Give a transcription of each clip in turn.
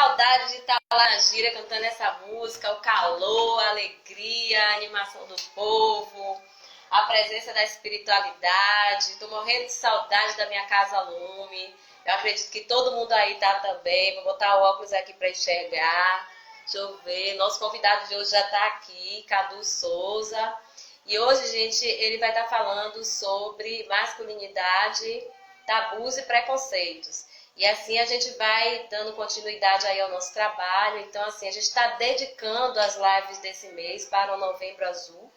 saudade de estar lá na gira cantando essa música, o calor, a alegria, a animação do povo, a presença da espiritualidade. Estou morrendo de saudade da minha casa Lume. Eu acredito que todo mundo aí tá também. Vou botar o óculos aqui para enxergar. Deixa eu ver. Nosso convidado de hoje já está aqui, Cadu Souza. E hoje, gente, ele vai estar falando sobre masculinidade, tabus e preconceitos. E assim a gente vai dando continuidade aí ao nosso trabalho. Então, assim, a gente está dedicando as lives desse mês para o Novembro Azul.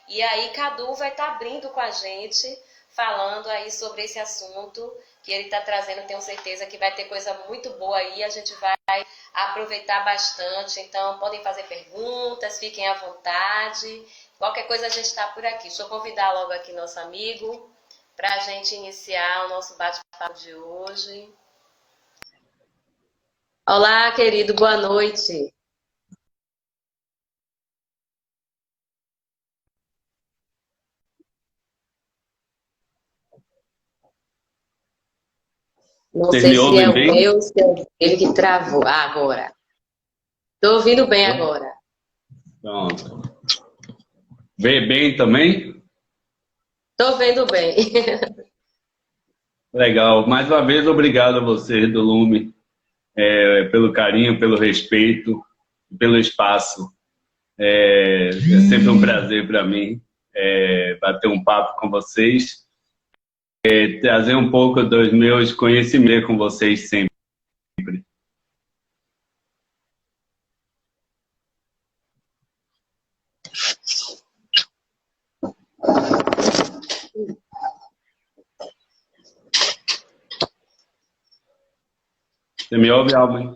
E aí, Cadu vai estar abrindo com a gente, falando aí sobre esse assunto que ele está trazendo. Tenho certeza que vai ter coisa muito boa aí. A gente vai aproveitar bastante. Então, podem fazer perguntas, fiquem à vontade. Qualquer coisa a gente está por aqui. Deixa eu convidar logo aqui nosso amigo para a gente iniciar o nosso bate-papo de hoje. Olá, querido, boa noite. Não Vocês sei me se é ouvem o bem? meu, se é ele que travou. Ah, agora. Estou ouvindo bem agora. Pronto. Vê bem também? Estou vendo bem. Legal. Mais uma vez, obrigado a você do Lume, pelo carinho, pelo respeito, pelo espaço. É sempre um prazer para mim bater um papo com vocês, trazer um pouco dos meus conhecimentos com vocês sempre. Você me ouve, Alba?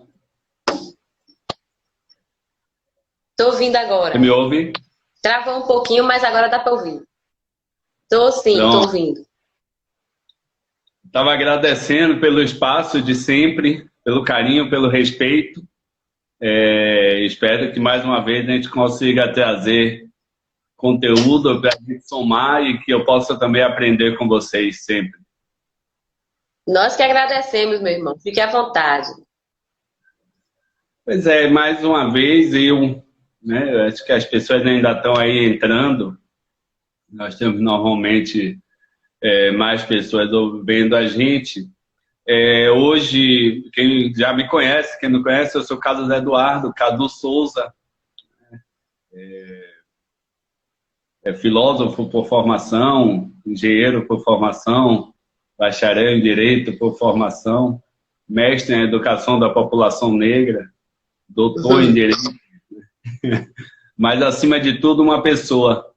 Estou ouvindo agora. Você me ouve? Travou um pouquinho, mas agora dá para ouvir. Estou sim, estou ouvindo. Estava agradecendo pelo espaço de sempre, pelo carinho, pelo respeito. Espero que mais uma vez a gente consiga trazer conteúdo para a gente somar e que eu possa também aprender com vocês sempre. Nós que agradecemos, meu irmão. Fique à vontade. Pois é, mais uma vez eu acho que as pessoas ainda estão aí entrando. Nós temos normalmente mais pessoas vendo a gente. Hoje, quem já me conhece, quem não conhece, eu sou Carlos Eduardo, Cadu Souza. Filósofo por formação, engenheiro por formação, bacharel em Direito por formação, mestre em Educação da População Negra, doutor em Direito, mas acima de tudo uma pessoa.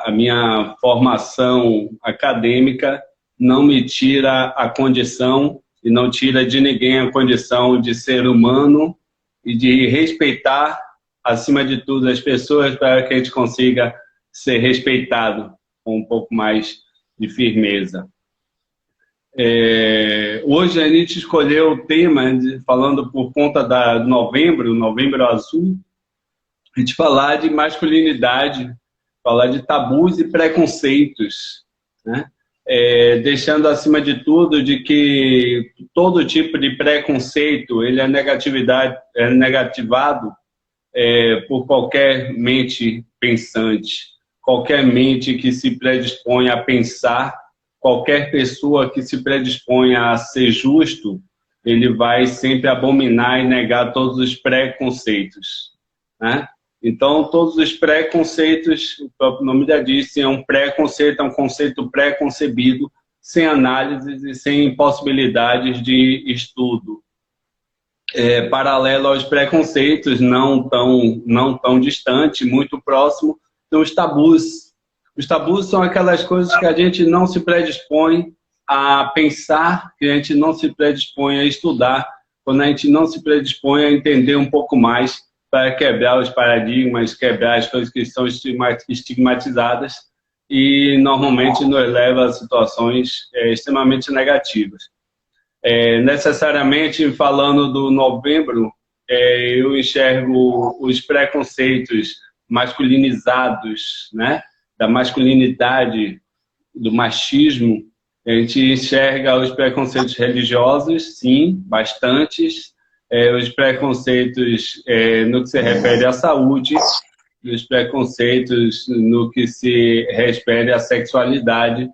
A minha formação acadêmica não me tira a condição e não tira de ninguém a condição de ser humano e de respeitar, acima de tudo, as pessoas para que a gente consiga ser respeitado com um pouco mais de firmeza. Hoje a gente escolheu o tema, falando por conta da Novembro Azul, a gente falar de masculinidade, falar de tabus e preconceitos, né? Deixando acima de tudo de que todo tipo de preconceito ele é negativado por qualquer mente pensante, qualquer mente que se predispõe a pensar, qualquer pessoa que se predispõe a ser justo, ele vai sempre abominar e negar todos os preconceitos, né? Então, todos os preconceitos, o próprio nome já disse, é um preconceito, é um conceito pré-concebido, sem análises e sem possibilidades de estudo. Paralelo aos preconceitos, não tão distante, muito próximo, são os tabus. Os tabus são aquelas coisas que a gente não se predispõe a pensar, que a gente não se predispõe a estudar, quando a gente não se predispõe a entender um pouco mais, para quebrar os paradigmas, quebrar as coisas que são estigmatizadas e normalmente nos leva a situações extremamente negativas. Necessariamente, falando do novembro, eu enxergo os preconceitos masculinizados, né? Da masculinidade, do machismo. A gente enxerga os preconceitos religiosos, sim, bastantes, os preconceitos no que se refere à saúde, e os preconceitos no que se refere à sexualidade,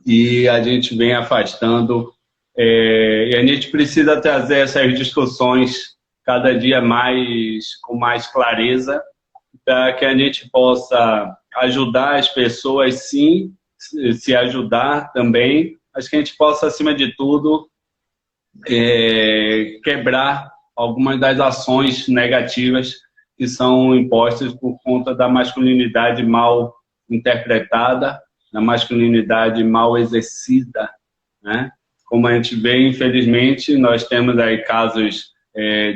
e a gente vem afastando, e a gente precisa trazer essas discussões cada dia mais, com mais clareza, para que a gente possa ajudar as pessoas, sim, se ajudar também, mas que a gente possa, acima de tudo, quebrar algumas das ações negativas que são impostas por conta da masculinidade mal interpretada, da masculinidade mal exercida, né? Como a gente vê, infelizmente, nós temos aí casos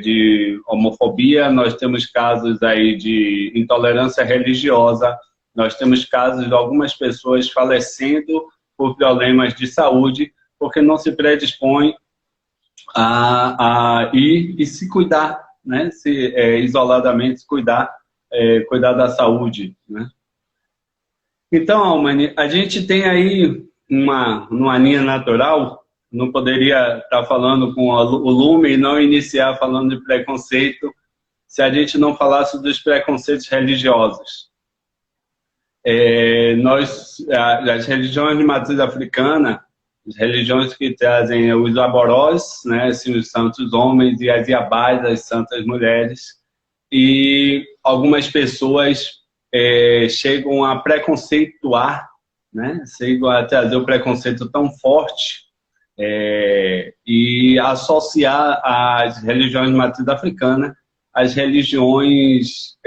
de homofobia, nós temos casos aí de intolerância religiosa, nós temos casos de algumas pessoas falecendo por problemas de saúde, porque não se predispõem a ir e se cuidar, né? Isoladamente se cuidar, cuidar da saúde, né? Então, Almani, a gente tem aí numa linha natural, não poderia estar falando com o Lume e não iniciar falando de preconceito se a gente não falasse dos preconceitos religiosos. As religiões de matriz africana, as religiões que trazem os aborós, né, assim, os santos homens, e as iabás, as santas mulheres, e algumas pessoas chegam a preconceituar, né, chegam a trazer o preconceito tão forte e associar as religiões de matriz africana às religiões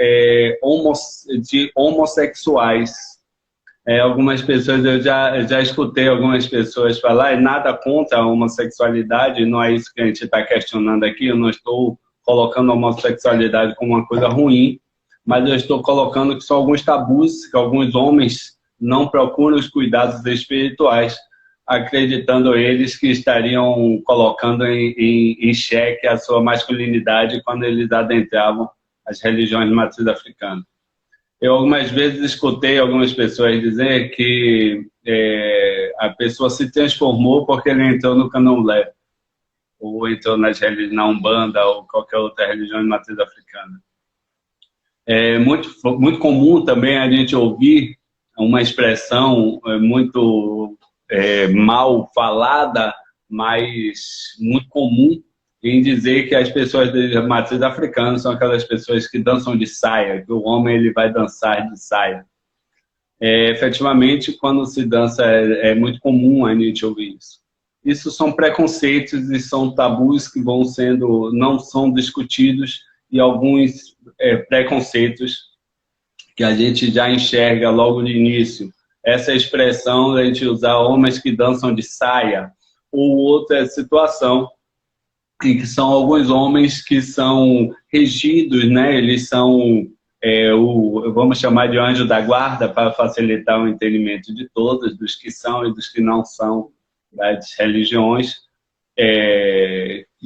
de homossexuais. Algumas pessoas, eu já escutei algumas pessoas falar, nada contra a homossexualidade, não é isso que a gente está questionando aqui, eu não estou colocando a homossexualidade como uma coisa ruim, mas eu estou colocando que são alguns tabus que alguns homens não procuram os cuidados espirituais, acreditando eles que estariam colocando em xeque a sua masculinidade quando eles adentravam as religiões de matriz africana. Eu algumas vezes escutei algumas pessoas dizer que a pessoa se transformou porque ele entrou no candomblé, ou entrou na Umbanda, ou qualquer outra religião de matriz africana. É muito comum também a gente ouvir uma expressão muito mal falada, mas muito comum, em dizer que as pessoas de matriz africana são aquelas pessoas que dançam de saia, que o homem ele vai dançar de saia. Efetivamente, quando se dança, é muito comum a gente ouvir isso. Isso são preconceitos e são tabus que não são discutidos, e alguns preconceitos que a gente já enxerga logo no início. Essa expressão da gente usar homens que dançam de saia, ou outra situação em que são alguns homens que são regidos, né? Eles são, vamos chamar de anjo da guarda, para facilitar o entendimento de todos, dos que são e dos que não são das religiões,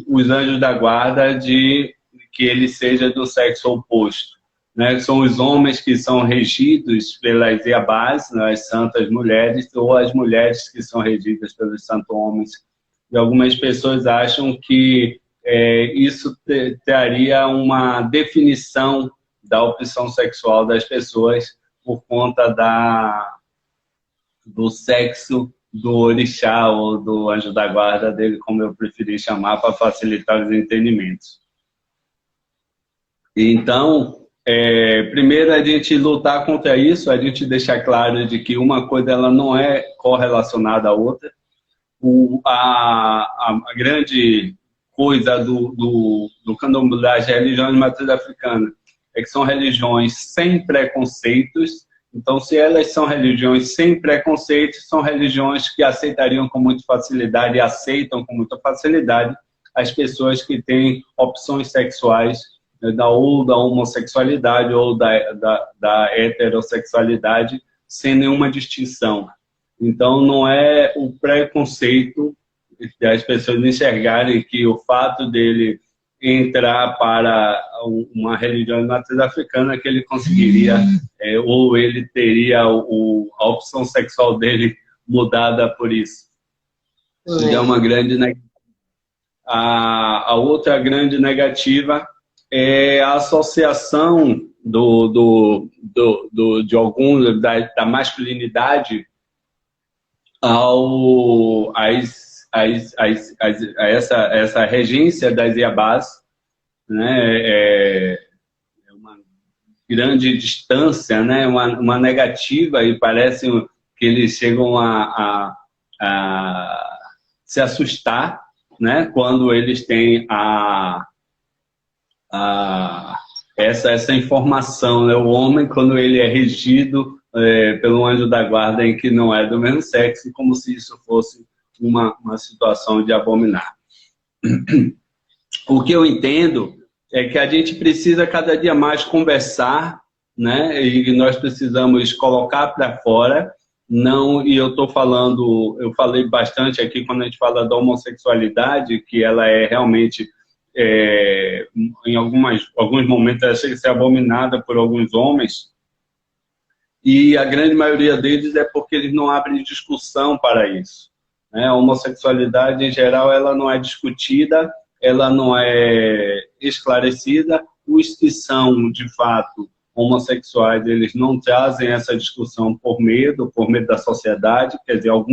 os anjos da guarda de que ele seja do sexo oposto, né? São os homens que são regidos pelas iabás, né, as santas mulheres, ou as mulheres que são regidas pelos santos homens. E algumas pessoas acham que isso traria uma definição da opção sexual das pessoas por conta do sexo do orixá ou do anjo da guarda dele, como eu preferi chamar, para facilitar os entendimentos. Então, primeiro a gente lutar contra isso, a gente deixar claro de que uma coisa ela não é correlacionada à outra. A grande coisa do candomblé, das religiões de matriz africana, é que são religiões sem preconceitos. Então, se elas são religiões sem preconceitos, são religiões que aceitariam com muita facilidade e aceitam com muita facilidade as pessoas que têm opções sexuais, ou da homossexualidade ou da heterossexualidade, sem nenhuma distinção. Então, não é o preconceito de as pessoas enxergarem que o fato dele entrar para uma religião de matriz africana que ele conseguiria, ou ele teria a opção sexual dele mudada por isso. É uma grande negação. A outra grande negativa é a associação de algum da masculinidade a essa regência das Iabás, né? Uma grande distância, né? Uma negativa, e parece que eles chegam a se assustar, né? Quando eles têm essa informação, né? O homem, quando ele é regido pelo anjo da guarda em que não é do mesmo sexo, como se isso fosse uma situação de abominar. O que eu entendo é que a gente precisa cada dia mais conversar, né? E nós precisamos colocar para fora. Não, e eu falei bastante aqui quando a gente fala da homossexualidade, que ela é realmente, em alguns momentos, ela chega a ser abominada por alguns homens, e a grande maioria deles é porque eles não abrem discussão para isso, né? A homossexualidade, em geral, ela não é discutida, ela não é esclarecida. Os que são, de fato, homossexuais, eles não trazem essa discussão por medo da sociedade. Quer dizer, eu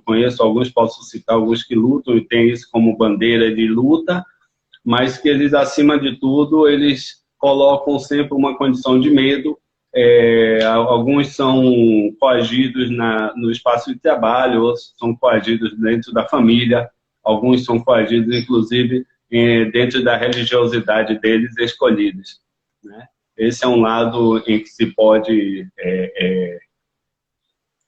conheço alguns, posso citar alguns que lutam e têm isso como bandeira de luta, mas que eles, acima de tudo, eles colocam sempre uma condição de medo. Alguns são coagidos no espaço de trabalho, outros são coagidos dentro da família, alguns são coagidos, inclusive, dentro da religiosidade deles escolhidos, né? Esse é um lado em que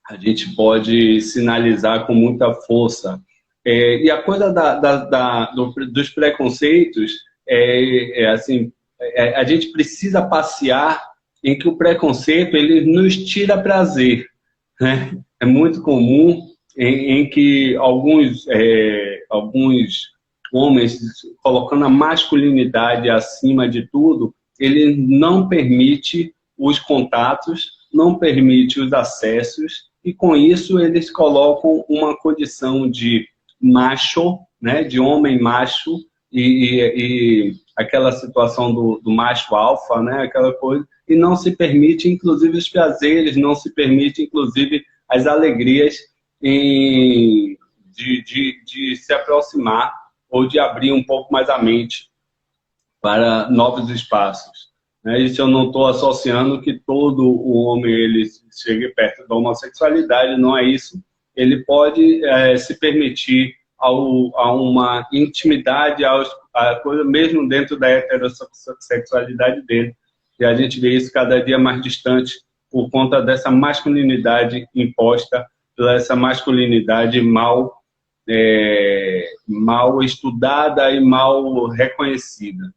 a gente pode sinalizar com muita força. E a coisa dos preconceitos, a gente precisa passear em que o preconceito ele nos tira prazer, né? É muito comum em que alguns homens, colocando a masculinidade acima de tudo, ele não permite os contatos, não permite os acessos, e com isso eles colocam uma condição de macho, né, de homem macho, e aquela situação do macho alfa, né, aquela coisa, e não se permite, inclusive, os prazeres, não se permite, inclusive, as alegrias de se aproximar ou de abrir um pouco mais a mente para novos espaços, né? Isso eu não estou associando que todo o homem ele chegue perto da homossexualidade, não é isso. Ele pode se permitir a uma intimidade, a coisa mesmo dentro da heterossexualidade dele. E a gente vê isso cada dia mais distante por conta dessa masculinidade imposta, pela essa masculinidade mal estudada e mal reconhecida.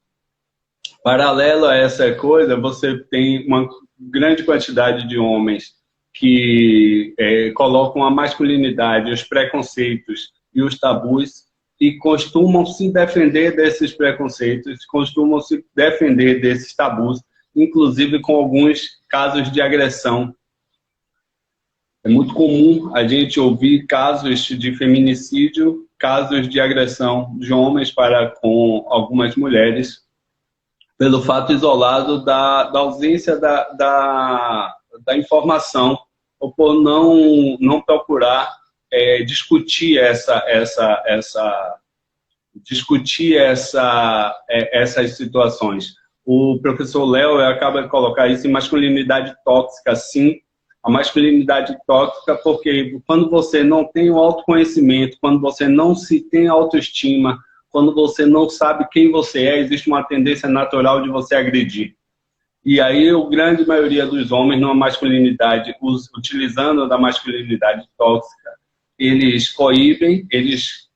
Paralelo a essa coisa, você tem uma grande quantidade de homens que colocam a masculinidade, os preconceitos e os tabus e costumam se defender desses preconceitos, costumam se defender desses tabus, inclusive com alguns casos de agressão. É muito comum a gente ouvir casos de feminicídio, casos de agressão de homens para com algumas mulheres, pelo fato isolado da ausência da informação, ou por não procurar discutir essas situações. O professor Léo acaba de colocar isso em masculinidade tóxica, sim. A masculinidade tóxica, porque quando você não tem o autoconhecimento, quando você não se tem autoestima, quando você não sabe quem você é, existe uma tendência natural de você agredir. E aí, a grande maioria dos homens, numa masculinidade, utilizando da masculinidade tóxica, eles coíbem, eles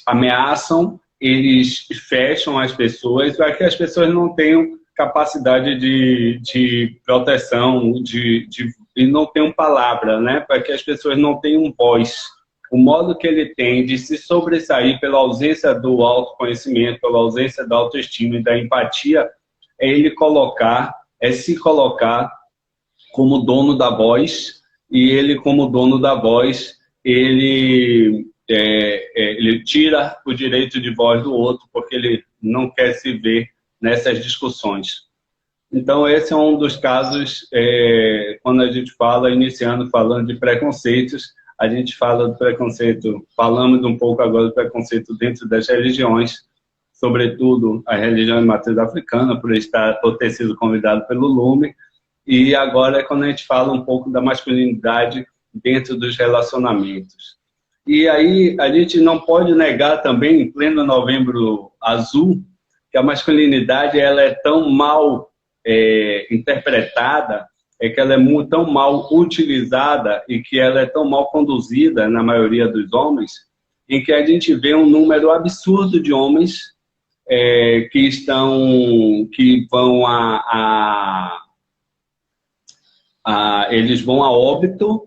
ameaçam, eles fecham as pessoas para que as pessoas não tenham capacidade de proteção, e não tenham palavra, né? Para que as pessoas não tenham voz. O modo que ele tem de se sobressair pela ausência do autoconhecimento, pela ausência da autoestima e da empatia, é se colocar como dono da voz, e ele, como dono da voz, ele ele tira o direito de voz do outro, porque ele não quer se ver nessas discussões. Então, esse é um dos casos, quando a gente fala, falando de preconceitos, a gente fala do preconceito, falamos um pouco agora do preconceito dentro das religiões, sobretudo a religião de matriz africana, por ter sido convidado pelo Lume, e agora é quando a gente fala um pouco da masculinidade dentro dos relacionamentos. E aí a gente não pode negar também, em pleno Novembro Azul, que a masculinidade ela é tão mal interpretada, que ela é tão mal utilizada e que ela é tão mal conduzida na maioria dos homens, em que a gente vê um número absurdo de homens que vão eles vão a óbito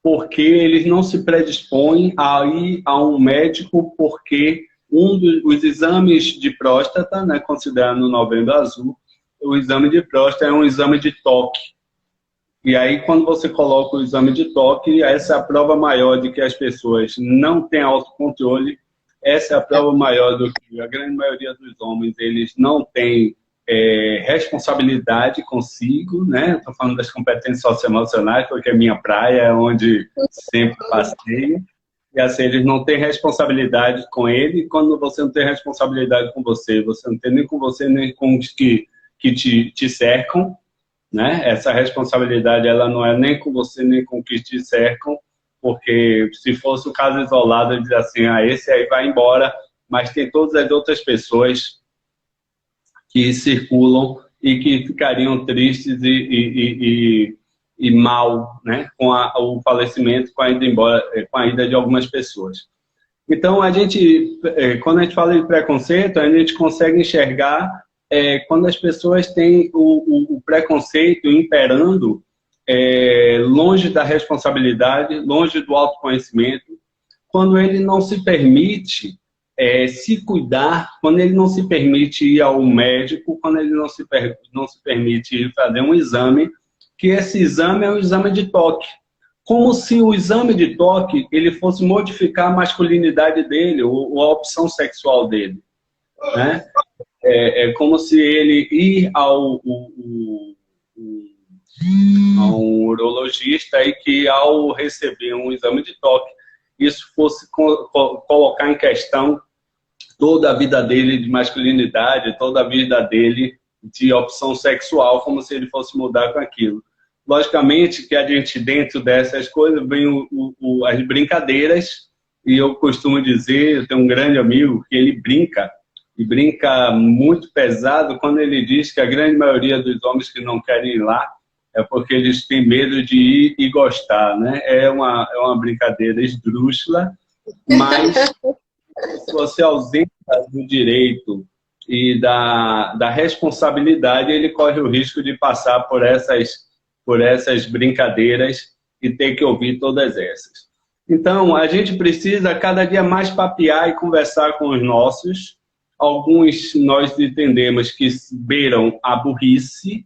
porque eles não se predispõem a ir a um médico, porque os exames de próstata, né, considerando o Novembro Azul, o exame de próstata é um exame de toque. E aí, quando você coloca o exame de toque, essa é a prova maior de que as pessoas não têm autocontrole, essa é a prova maior do que a grande maioria dos homens, eles não têm responsabilidade consigo, né? Estou falando das competências socioemocionais, porque é minha praia, é onde sempre passei. E assim, eles não têm responsabilidade com ele. E quando você não tem responsabilidade com você, você não tem nem com você, nem com os que te cercam, né? Essa responsabilidade, ela não é nem com você, nem com os que te cercam, porque se fosse um caso isolado, eu diria assim, esse aí vai embora, mas tem todas as outras pessoas que circulam e que ficariam tristes e mal, né, com o falecimento, com a ida de algumas pessoas. Então, quando a gente fala de preconceito, a gente consegue enxergar quando as pessoas têm o preconceito imperando longe da responsabilidade, longe do autoconhecimento, quando ele não se permite se cuidar, quando ele não se permite ir ao médico, quando ele não se permite ir fazer um exame, que esse exame é um exame de toque. Como se o exame de toque ele fosse modificar a masculinidade dele, ou a opção sexual dele. Né? É como se ele ir ao urologista e que ao receber um exame de toque, isso fosse colocar em questão toda a vida dele de masculinidade, toda a vida dele de opção sexual, como se ele fosse mudar com aquilo. Logicamente que a gente, dentro dessas coisas, vem as brincadeiras, e eu costumo dizer, eu tenho um grande amigo que ele brinca, e brinca muito pesado quando ele diz que a grande maioria dos homens que não querem ir lá é porque eles têm medo de ir e gostar, né? É uma brincadeira esdrúxula, mas se você ausenta do direito e da responsabilidade, ele corre o risco de passar por essas brincadeiras e ter que ouvir todas essas. Então, a gente precisa cada dia mais papear e conversar com os nossos. Alguns nós entendemos que beiram a burrice,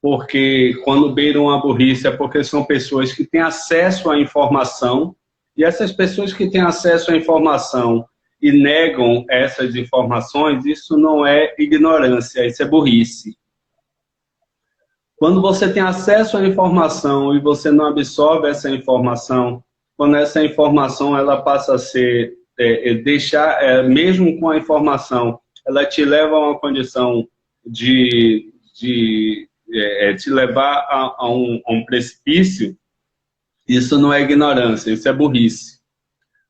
porque quando beiram a burrice é porque são pessoas que têm acesso à informação, e essas pessoas que têm acesso à informação e negam essas informações, isso não é ignorância, isso é burrice. Quando você tem acesso à informação e você não absorve essa informação, quando essa informação ela passa a ser, mesmo com a informação, ela te leva a uma condição de te levar a um precipício, isso não é ignorância, isso é burrice.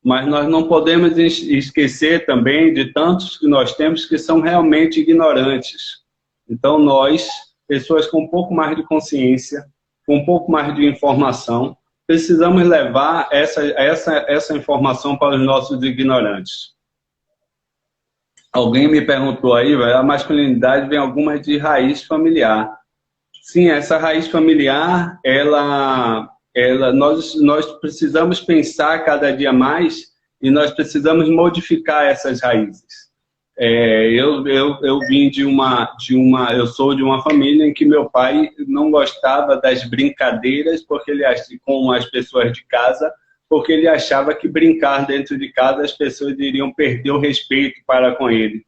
Mas nós não podemos esquecer também de tantos que nós temos que são realmente ignorantes. Então nós, pessoas com um pouco mais de consciência, com um pouco mais de informação, precisamos levar essa informação para os nossos ignorantes. Alguém me perguntou aí, a masculinidade vem alguma de raiz familiar. Sim, essa raiz familiar, nós precisamos pensar cada dia mais e nós precisamos modificar essas raízes. Eu vim eu sou de uma família em que meu pai não gostava das brincadeiras, porque ele acha que com as pessoas de casa porque ele achava que brincar dentro de casa as pessoas iriam perder o respeito para com ele.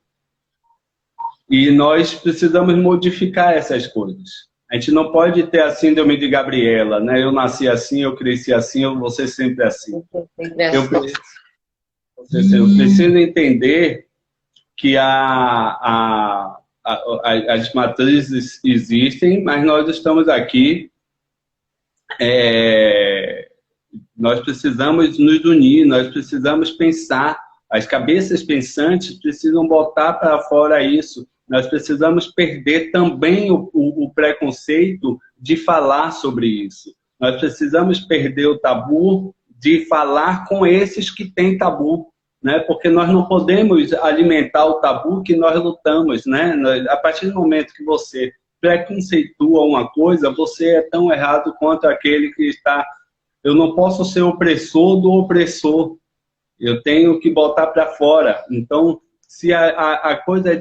E nós precisamos modificar essas coisas. A gente não pode ter a síndrome de Gabriela, né? Eu nasci assim, eu cresci assim, eu vou ser sempre assim. Eu preciso entender que as matrizes existem, mas nós estamos aqui, nós precisamos nos unir, nós precisamos pensar, as cabeças pensantes precisam botar para fora isso, nós precisamos perder também o preconceito de falar sobre isso, nós precisamos perder o tabu de falar com esses que têm tabu, né? Porque nós não podemos alimentar o tabu que nós lutamos, né? A partir do momento que você preconceitua uma coisa, você é tão errado quanto aquele que está... Eu não posso ser opressor do opressor, eu tenho que botar para fora. Então, se a coisa é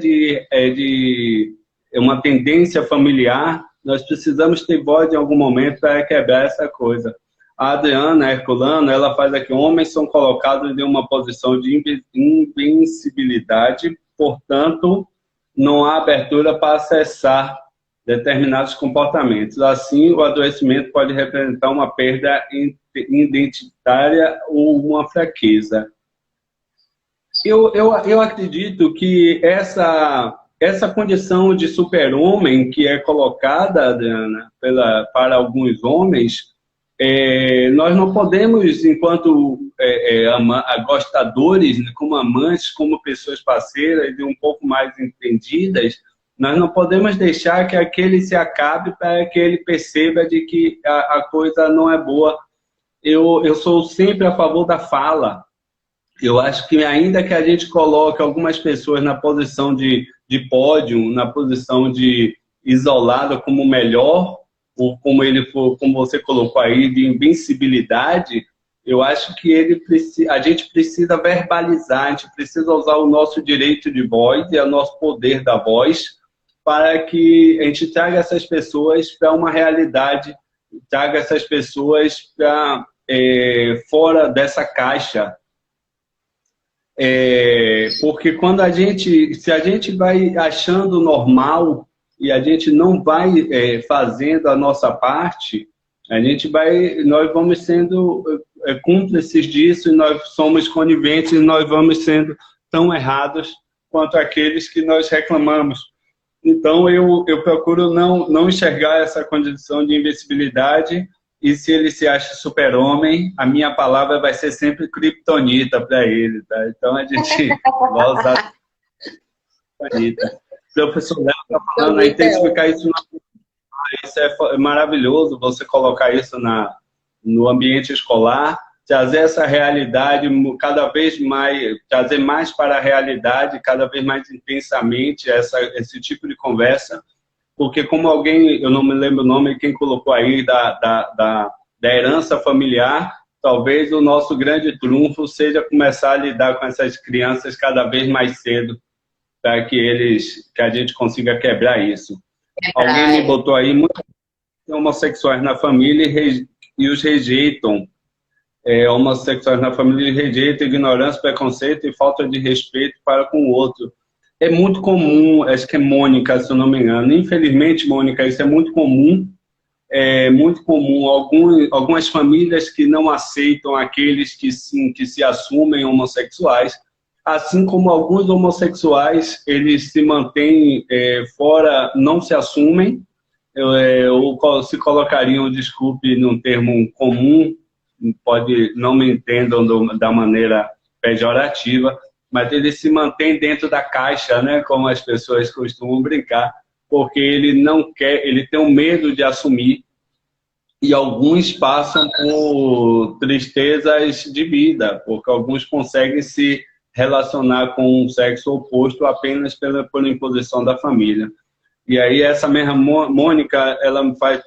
uma tendência familiar, nós precisamos ter voz em algum momento para quebrar essa coisa. A Adriana Herculano, ela faz aqui, homens são colocados em uma posição de invencibilidade, portanto, não há abertura para acessar determinados comportamentos. Assim, o adoecimento pode representar uma perda identitária ou uma fraqueza. Eu acredito que essa condição de super-homem que é colocada, Adriana, para alguns homens, nós não podemos, enquanto gostadores, como amantes, como pessoas parceiras e um pouco mais entendidas, nós não podemos deixar que aquele se acabe para que ele perceba de que a coisa não é boa. Eu sou sempre a favor da fala. Eu acho que ainda que a gente coloque algumas pessoas na posição de pódio, na posição de isolada como melhor, ou como você colocou aí, de invencibilidade, eu acho que a gente precisa verbalizar, a gente precisa usar o nosso direito de voz e o nosso poder da voz para que a gente traga essas pessoas para uma realidade, traga essas pessoas para fora dessa caixa. Porque quando se a gente vai achando normal e a gente não vai fazendo a nossa parte, nós vamos sendo cúmplices disso, e nós somos coniventes, e nós vamos sendo tão errados quanto aqueles que nós reclamamos. Então, eu procuro não enxergar essa condição de invencibilidade, e se ele se acha super-homem, a minha palavra vai ser sempre criptonita para ele, tá? Então, a gente vai usar criptonita. O professor Léo está falando, aí tem que explicar isso. Isso é maravilhoso, você colocar isso no ambiente escolar, trazer essa realidade cada vez mais, trazer mais para a realidade, cada vez mais intensamente esse tipo de conversa, porque como alguém, eu não me lembro o nome, quem colocou aí da herança familiar, talvez o nosso grande trunfo seja começar a lidar com essas crianças cada vez mais cedo, para que a gente consiga quebrar isso. Alguém me botou aí, muitos homossexuais na família e os rejeitam. Homossexuais na família rejeitam ignorância, preconceito e falta de respeito para com o outro. É muito comum, acho que é Mônica, se eu não me engano. Infelizmente, Mônica, isso é muito comum. É muito comum. Algumas famílias que não aceitam aqueles que se assumem homossexuais, assim como alguns homossexuais, eles se mantêm fora, não se assumem, ou se colocariam, desculpe, num termo comum, não me entendam da maneira pejorativa, mas ele se mantém dentro da caixa, né, como as pessoas costumam brincar, porque ele não quer, ele tem um medo de assumir, e alguns passam por tristezas de vida, porque alguns conseguem se relacionar com um sexo oposto apenas por imposição da família. E aí essa mesma Mônica,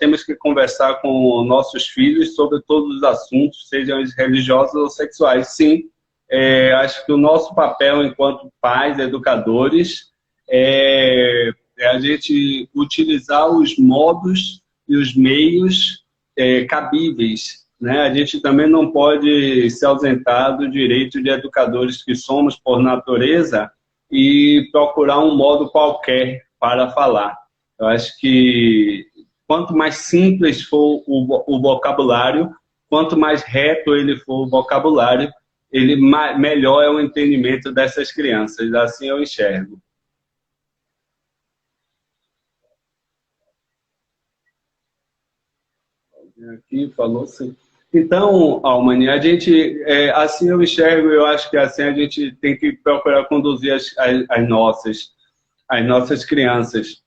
temos que conversar com nossos filhos sobre todos os assuntos, sejam eles religiosos ou sexuais. Sim, acho que o nosso papel enquanto pais, educadores, é a gente utilizar os modos e os meios cabíveis né, a gente também não pode se ausentar do direito de educadores que somos por natureza e procurar um modo qualquer para falar. Eu acho que quanto mais simples for o vocabulário, quanto mais reto ele for o vocabulário, melhor é o entendimento dessas crianças. Assim eu enxergo. Aqui falou assim. Então, Almani, a gente, assim eu enxergo, eu acho que assim a gente tem que procurar conduzir as nossas crianças.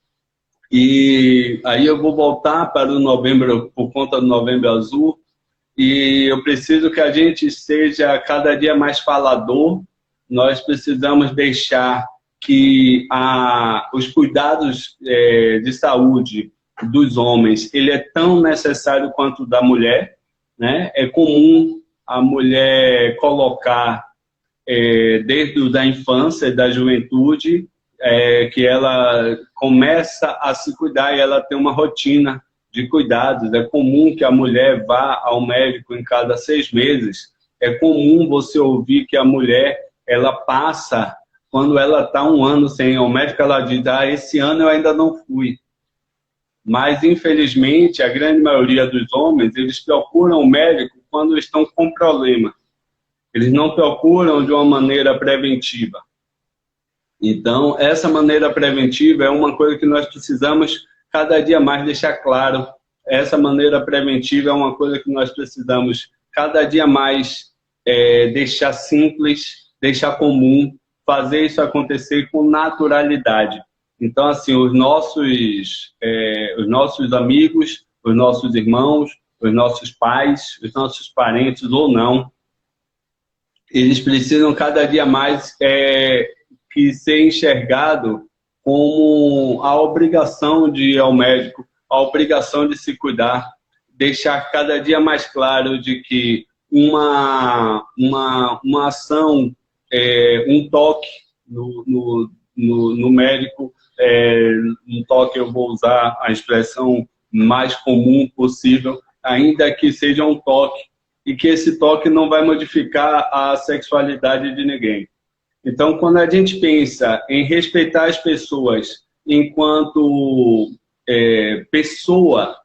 E aí eu vou voltar para o novembro, por conta do Novembro Azul, e eu preciso que a gente seja cada dia mais falador. Nós precisamos deixar que os cuidados de saúde dos homens, ele é tão necessário quanto o da mulher, né? É comum a mulher colocar, desde a infância e da juventude, que ela começa a se cuidar e ela tem uma rotina de cuidados. É comum que a mulher vá ao médico em cada 6 meses. É comum você ouvir que a mulher, ela passa, quando ela está 1 ano sem ir ao médico, ela diz, esse ano eu ainda não fui. Mas, infelizmente, a grande maioria dos homens, eles procuram o médico quando estão com problema. Eles não procuram de uma maneira preventiva. Então, essa maneira preventiva é uma coisa que nós precisamos cada dia mais deixar claro. Essa maneira preventiva é uma coisa que nós precisamos cada dia mais deixar simples, deixar comum, fazer isso acontecer com naturalidade. Então, assim, os nossos amigos, os nossos irmãos, os nossos pais, os nossos parentes ou não, eles precisam cada dia mais que ser enxergado como a obrigação de ir ao médico, a obrigação de se cuidar, deixar cada dia mais claro de que uma ação, um toque no médico, um toque, eu vou usar a expressão mais comum possível, ainda que seja um toque, e que esse toque não vai modificar a sexualidade de ninguém. Então, quando a gente pensa em respeitar as pessoas enquanto pessoa,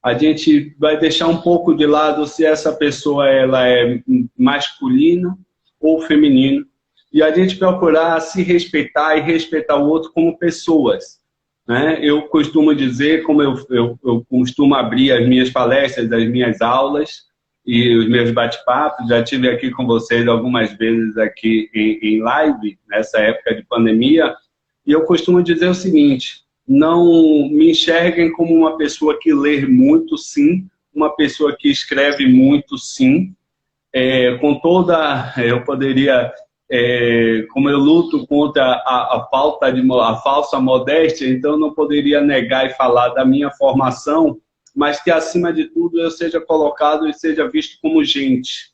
a gente vai deixar um pouco de lado se essa pessoa ela é masculina ou feminina, e a gente procurar se respeitar e respeitar o outro como pessoas, né? Eu costumo dizer, como eu costumo abrir as minhas palestras, as minhas aulas e os meus bate-papos, já estive aqui com vocês algumas vezes aqui em live, nessa época de pandemia, e eu costumo dizer o seguinte: não me enxerguem como uma pessoa que lê muito, sim, uma pessoa que escreve muito, sim, com toda, eu poderia... como eu luto contra a falsa modéstia, então eu não poderia negar e falar da minha formação, mas que acima de tudo eu seja colocado e seja visto como gente,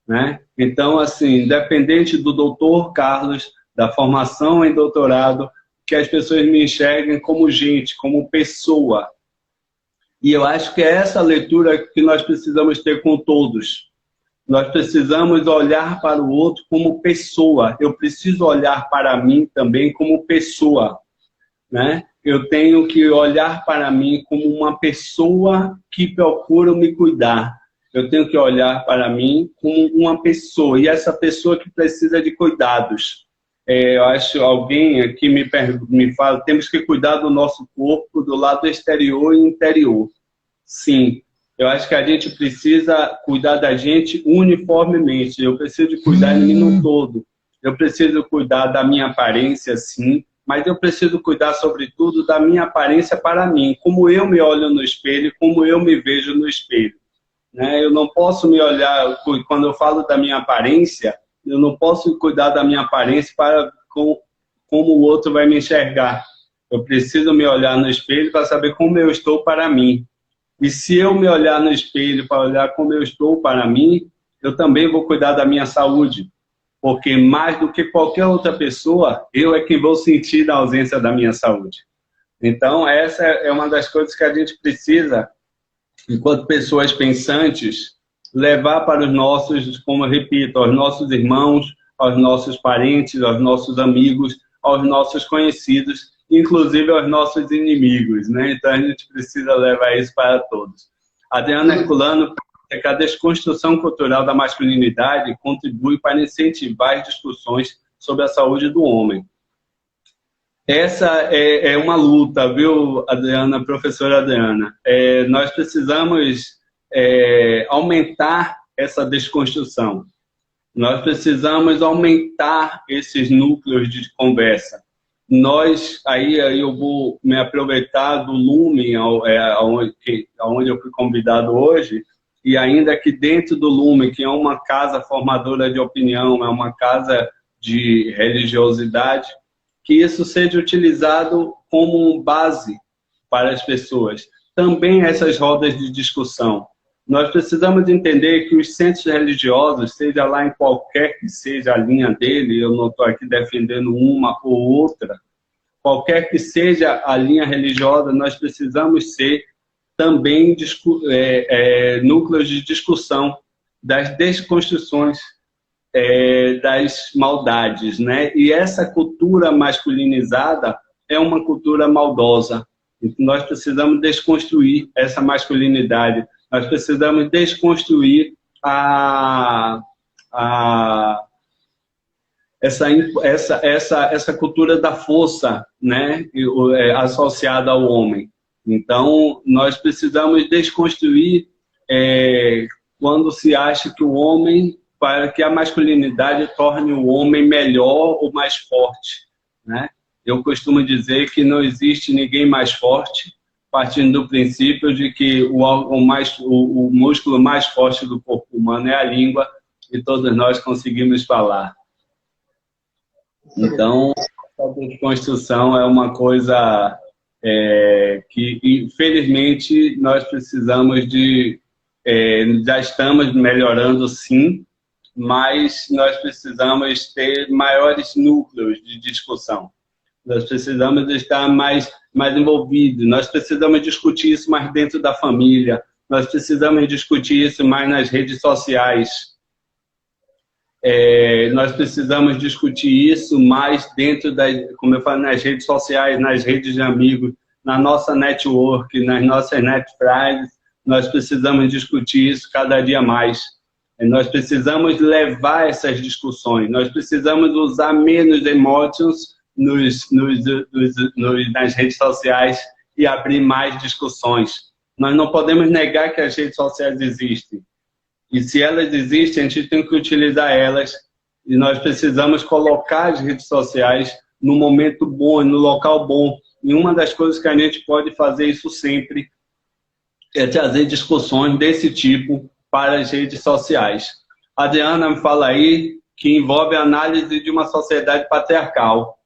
né? Então, assim, independente do doutor Carlos, da formação em doutorado, que as pessoas me enxerguem como gente, como pessoa. E eu acho que é essa leitura que nós precisamos ter com todos. Nós precisamos olhar para o outro como pessoa. Eu preciso olhar para mim também como pessoa, né? Eu tenho que olhar para mim como uma pessoa que procura me cuidar. Eu tenho que olhar para mim como uma pessoa, e essa pessoa que precisa de cuidados. Eu acho alguém aqui me fala, temos que cuidar do nosso corpo do lado exterior e interior. Sim. Eu acho que a gente precisa cuidar da gente uniformemente. Eu preciso de cuidar de mim no todo. Eu preciso cuidar da minha aparência, sim, mas eu preciso cuidar, sobretudo, da minha aparência para mim. Como eu me olho no espelho, como eu me vejo no espelho, né? Eu não posso me olhar, quando eu falo da minha aparência, eu não posso cuidar da minha aparência para como o outro vai me enxergar. Eu preciso me olhar no espelho para saber como eu estou para mim. E se eu me olhar no espelho para olhar como eu estou para mim, eu também vou cuidar da minha saúde. Porque mais do que qualquer outra pessoa, eu é quem vou sentir a ausência da minha saúde. Então, essa é uma das coisas que a gente precisa, enquanto pessoas pensantes, levar para os nossos, como eu repito, aos nossos irmãos, aos nossos parentes, aos nossos amigos, aos nossos conhecidos, inclusive aos nossos inimigos, né? Então a gente precisa levar isso para todos. Adriana Herculano, que a desconstrução cultural da masculinidade contribui para incentivar as discussões sobre a saúde do homem. Essa é uma luta, viu, Adriana, professora Adriana? Nós precisamos aumentar essa desconstrução. Nós precisamos aumentar esses núcleos de conversa. Aí eu vou me aproveitar do Lumen, onde eu fui convidado hoje, e ainda que dentro do Lumen, que é uma casa formadora de opinião, é uma casa de religiosidade, que isso seja utilizado como base para as pessoas. Também essas rodas de discussão. Nós precisamos entender que os centros religiosos, seja lá em qualquer que seja a linha dele, eu não estou aqui defendendo uma ou outra, qualquer que seja a linha religiosa, nós precisamos ser também núcleos de discussão das desconstruções das maldades, né? E essa cultura masculinizada é uma cultura maldosa. Nós precisamos desconstruir essa masculinidade. Nós precisamos desconstruir essa cultura da força, né, associada ao homem. Então, nós precisamos desconstruir quando se acha que o homem, para que a masculinidade torne o homem melhor ou mais forte, né? Eu costumo dizer que não existe ninguém mais forte, partindo do princípio de que o músculo mais forte do corpo humano é a língua e todos nós conseguimos falar. Então, a desconstrução é uma coisa que, infelizmente, nós precisamos já estamos melhorando, sim, mas nós precisamos ter maiores núcleos de discussão. Nós precisamos estar mais envolvidos, nós precisamos discutir isso mais dentro da família, nós precisamos discutir isso mais nas redes sociais. Nós precisamos discutir isso mais dentro como eu falo, nas redes sociais, nas redes de amigos, na nossa network, nas nossas netfriends. Nós precisamos discutir isso cada dia mais. Nós precisamos levar essas discussões, nós precisamos usar menos emotions nas redes sociais e abrir mais discussões. Nós não podemos negar que as redes sociais existem. E se elas existem, a gente tem que utilizar elas. E nós precisamos colocar as redes sociais no momento bom, no local bom. E uma das coisas que a gente pode fazer isso sempre é trazer discussões desse tipo para as redes sociais. A Adriana me fala aí que envolve a análise de uma sociedade patriarcal.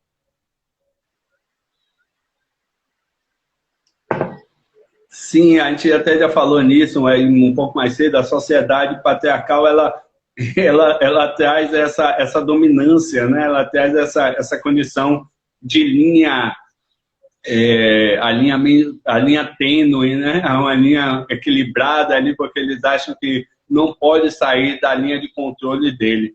Sim, a gente até já falou nisso um pouco mais cedo. A sociedade patriarcal, ela traz essa dominância, né? Ela traz essa condição de linha, a linha tênue, né? Uma linha equilibrada ali, porque eles acham que não pode sair da linha de controle dele.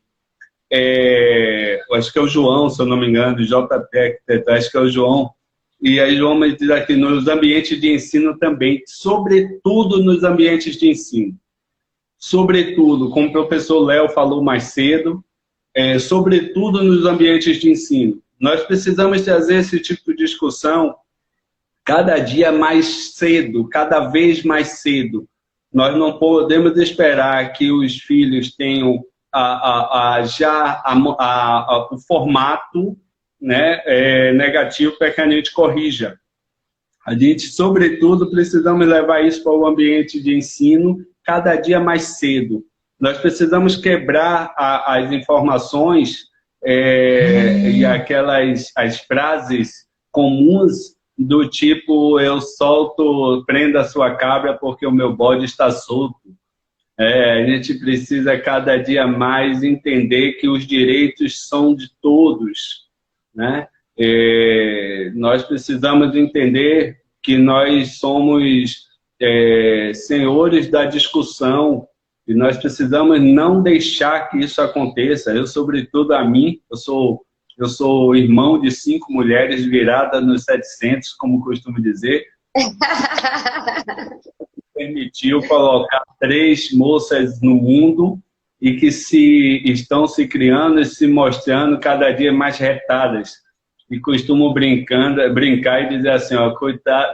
Acho que é o João, se eu não me engano, do JP, acho que é o João. E aí João me diz aqui, nos ambientes de ensino também, sobretudo nos ambientes de ensino. Sobretudo, como o professor Léo falou mais cedo, sobretudo nos ambientes de ensino. Nós precisamos trazer esse tipo de discussão cada dia mais cedo, cada vez mais cedo. Nós não podemos esperar que os filhos tenham o formato, né, negativo para que a gente corrija. A gente, sobretudo, precisamos levar isso para o ambiente de ensino cada dia mais cedo. Nós precisamos quebrar as informações e as frases comuns do tipo: eu solto, prenda a sua cabra porque o meu bode está solto. A gente precisa cada dia mais entender que os direitos são de todos, né? Nós precisamos entender que nós somos senhores da discussão E nós precisamos não deixar que isso aconteça. Eu, sobretudo a mim, eu sou irmão de 5 mulheres viradas nos 700, como costumo dizer. Permitiu colocar 3 moças no mundo e que estão se criando e se mostrando cada dia mais retadas. E costumo brincar e dizer assim, ó,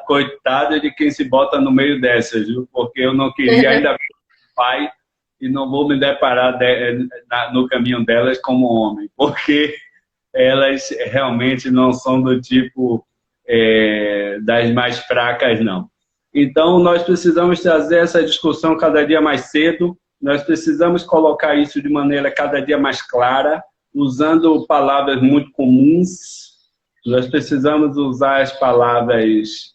coitada de quem se bota no meio dessas, viu? Porque eu não queria ainda ser pai e não vou me deparar no caminho delas como homem, porque elas realmente não são do tipo das mais fracas, não. Então, nós precisamos trazer essa discussão cada dia mais cedo, nós precisamos colocar isso de maneira cada dia mais clara, usando palavras muito comuns. Nós precisamos usar as palavras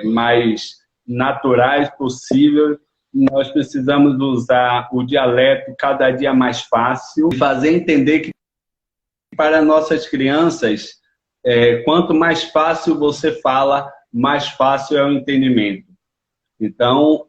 mais naturais possível. Nós precisamos usar o dialeto cada dia mais fácil e fazer entender que para nossas crianças, quanto mais fácil você fala, mais fácil é o entendimento. Então,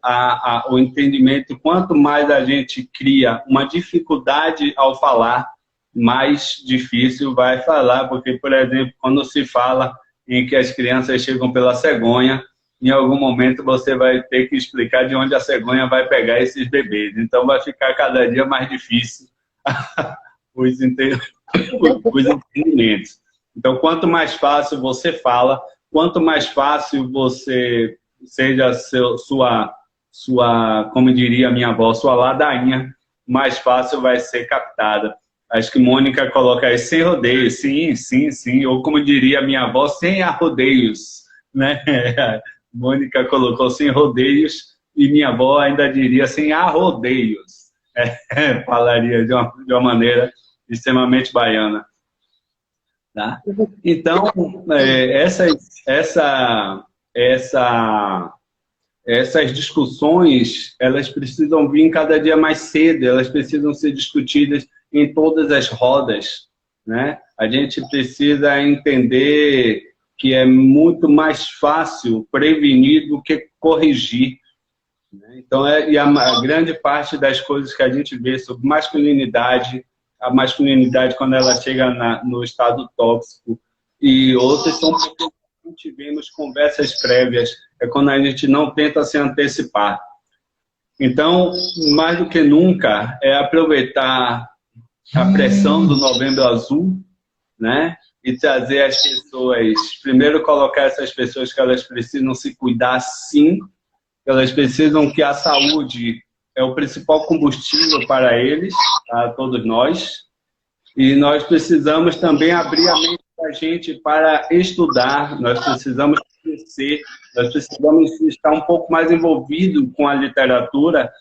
o entendimento, quanto mais a gente cria uma dificuldade ao falar, mais difícil vai falar, porque, por exemplo, quando se fala em que as crianças chegam pela cegonha, em algum momento você vai ter que explicar de onde a cegonha vai pegar esses bebês. Então, vai ficar cada dia mais difícil os entendimentos. Então, quanto mais fácil você fala, quanto mais fácil você seja como diria minha avó, sua ladainha, mais fácil vai ser captada. Acho que Mônica coloca aí, sem rodeios, sim, sim, sim. Ou como diria minha avó, sem arrodeios, né? Mônica colocou sem rodeios e minha avó ainda diria sem arrodeios. Falaria de uma maneira extremamente baiana. Tá? Então, essas discussões, elas precisam vir cada dia mais cedo, elas precisam ser discutidas em todas as rodas, né? A gente precisa entender que é muito mais fácil prevenir do que corrigir, né? Então, e a grande parte das coisas que a gente vê sobre masculinidade, a masculinidade quando ela chega no estado tóxico, e outras são porque tivemos conversas prévias, é quando a gente não tenta se antecipar. Então, mais do que nunca, é aproveitar a pressão do Novembro Azul, né? E trazer as pessoas, primeiro colocar essas pessoas que elas precisam se cuidar sim, elas precisam que a saúde é o principal combustível para eles, para todos nós, e nós precisamos também abrir a mente da gente para estudar, nós precisamos crescer, nós precisamos estar um pouco mais envolvido com a literatura,